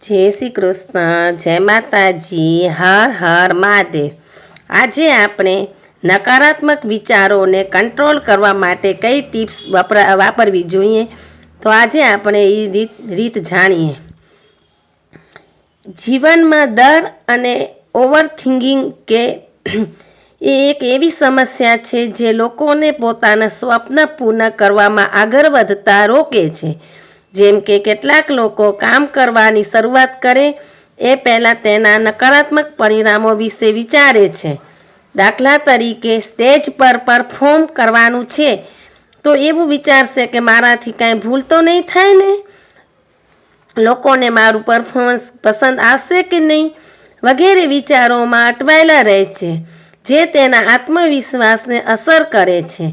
જય શ્રી કૃષ્ણ, જય માતાજી, હર હર મહાદેવ। આજે આપણે નકારાત્મક વિચારોને કંટ્રોલ કરવા માટે કઈ ટિપ્સ વાપરવી જોઈએ, તો આજે આપણે એ રીત જાણીએ। જીવનમાં ડર અને ઓવરથિંકિંગ એ એક એવી સમસ્યા છે જે લોકોને પોતાના સ્વપ્ન પૂર્ણ કરવામાં આગળ વધતા રોકે છે। જેમ કે કેટલાક લોકો કામ કરવાની શરૂઆત કરે એ પહેલાં તેના નકારાત્મક પરિણામો વિશે વિચારે છે। દાખલા તરીકે સ્ટેજ પર પરફોર્મ કરવાનું છે તો એવું વિચારશે કે મારાથી કાંઈ ભૂલ તો નહીં થાય ને, લોકોને મારું પરફોર્મન્સ પસંદ આવશે કે નહીં, વગેરે વિચારોમાં અટવાયેલા રહે છે, જે તેના આત્મવિશ્વાસને અસર કરે છે।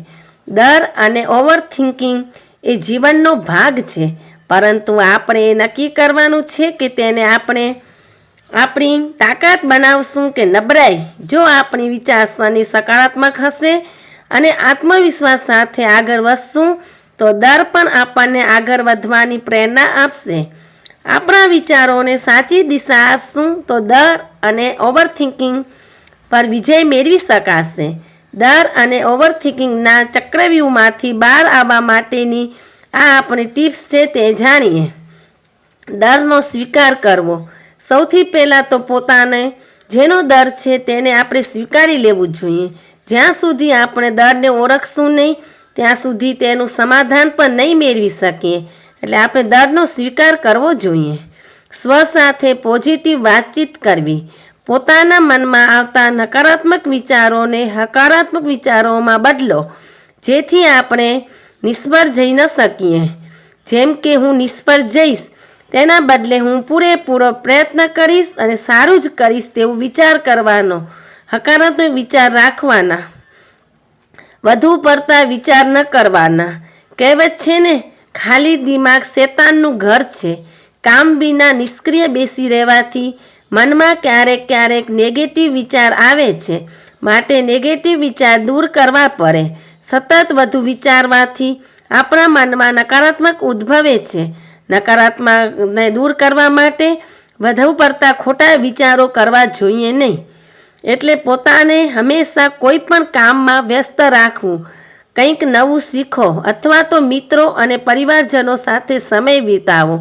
ડર અને ઓવરથિંકિંગ એ જીવનનો ભાગ છે, પરંતુ આપણે નક્કી કરવાનું છે કે તેને આપણે આપણી તાકાત બનાવશું કે નબળાઈ। જો આપણી વિચારસરણી સકારાત્મક હશે અને આત્મવિશ્વાસ સાથે આગળ વધશું તો ડર પણ આપણને આગળ વધવાની પ્રેરણા આપશે। આપણા વિચારોને સાચી દિશા આપશું તો ડર અને ઓવરથિંકિંગ પર વિજય મેળવી શકાશે। ડર અને ઓવરથિંકિંગના ચક્રવ્યૂહમાંથી બહાર આવવા માટેની આ આપણી ટિપ્સ છે તે જાણીએ। ડરનો સ્વીકાર કરવો। સૌથી પહેલાં તો પોતાને જેનો ડર છે તેને આપણે સ્વીકારી લેવું જોઈએ। જ્યાં સુધી આપણે ડરને ઓળખશું નહીં ત્યાં સુધી તેનું સમાધાન પણ નહીં મેળવી શકીએ, એટલે આપણે ડરનો સ્વીકાર કરવો જોઈએ। સ્વ સાથે પોઝિટિવ વાતચીત કરવી। પોતાના મનમાં આવતા નકારાત્મક વિચારોને હકારાત્મક વિચારોમાં બદલો, જેથી આપણે નિષ્ફળ જઈ ન શકીએ। જેમ કે હું નિષ્ફળ જઈશ તેના બદલે હું પૂરેપૂરો પ્રયત્ન કરીશ અને સારું જ કરીશ તેવું વિચાર કરવાનો, હકારાત્મક વિચાર રાખવાના, વધુ પડતા વિચાર ન કરવાના। કહેવત છે ને, ખાલી દિમાગ શેતાનનું ઘર છે। કામ વિના નિષ્ક્રિય બેસી રહેવાથી મનમાં ક્યારેક નેગેટિવ વિચાર આવે છે, માટે નેગેટિવ વિચાર દૂર કરવા પડે। સતત વધુ વિચારવાથી આપણા મનમાં નકારાત્મક ઉદ્ભવે છે। નકારાત્મકને દૂર કરવા માટે વધુ પડતા ખોટા વિચારો કરવા જોઈએ નહીં। એટલે પોતાને હંમેશા કોઈ પણ કામમાં વ્યસ્ત રાખવું, કંઈક નવું શીખો અથવા તો મિત્રો અને પરિવારજનો સાથે સમય વિતાવો।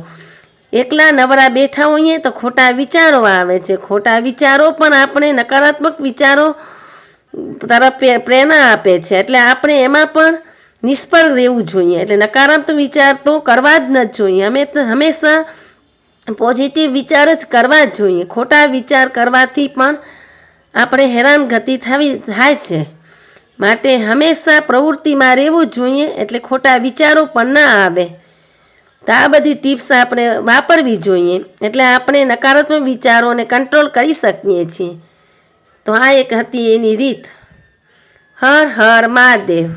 એકલા નવરા બેઠા હોઈએ તો ખોટા વિચારો આવે છે। ખોટા વિચારો પણ આપણે નકારાત્મક વિચારો તરફ પ્રેરણા આપે છે, એટલે આપણે એમાં પણ નિષ્ફળ રહેવું જોઈએ। એટલે નકારાત્મક વિચાર તો કરવા જ ન જોઈએ, હંમેશા પોઝિટિવ વિચાર જ કરવા જોઈએ। ખોટા વિચાર કરવાથી પણ આપણે હેરાનગતિ થાય છે, માટે હંમેશા પ્રવૃત્તિમાં રહેવું જોઈએ, એટલે ખોટા વિચારો પણ ન આવે। તો આ બધી ટિપ્સ આપણે વાપરવી જોઈએ, એટલે આપણે નકારાત્મક વિચારોને કંટ્રોલ કરી શકીએ છીએ। તો આ એક હતી એની રીત। હર હર મહાદેવ।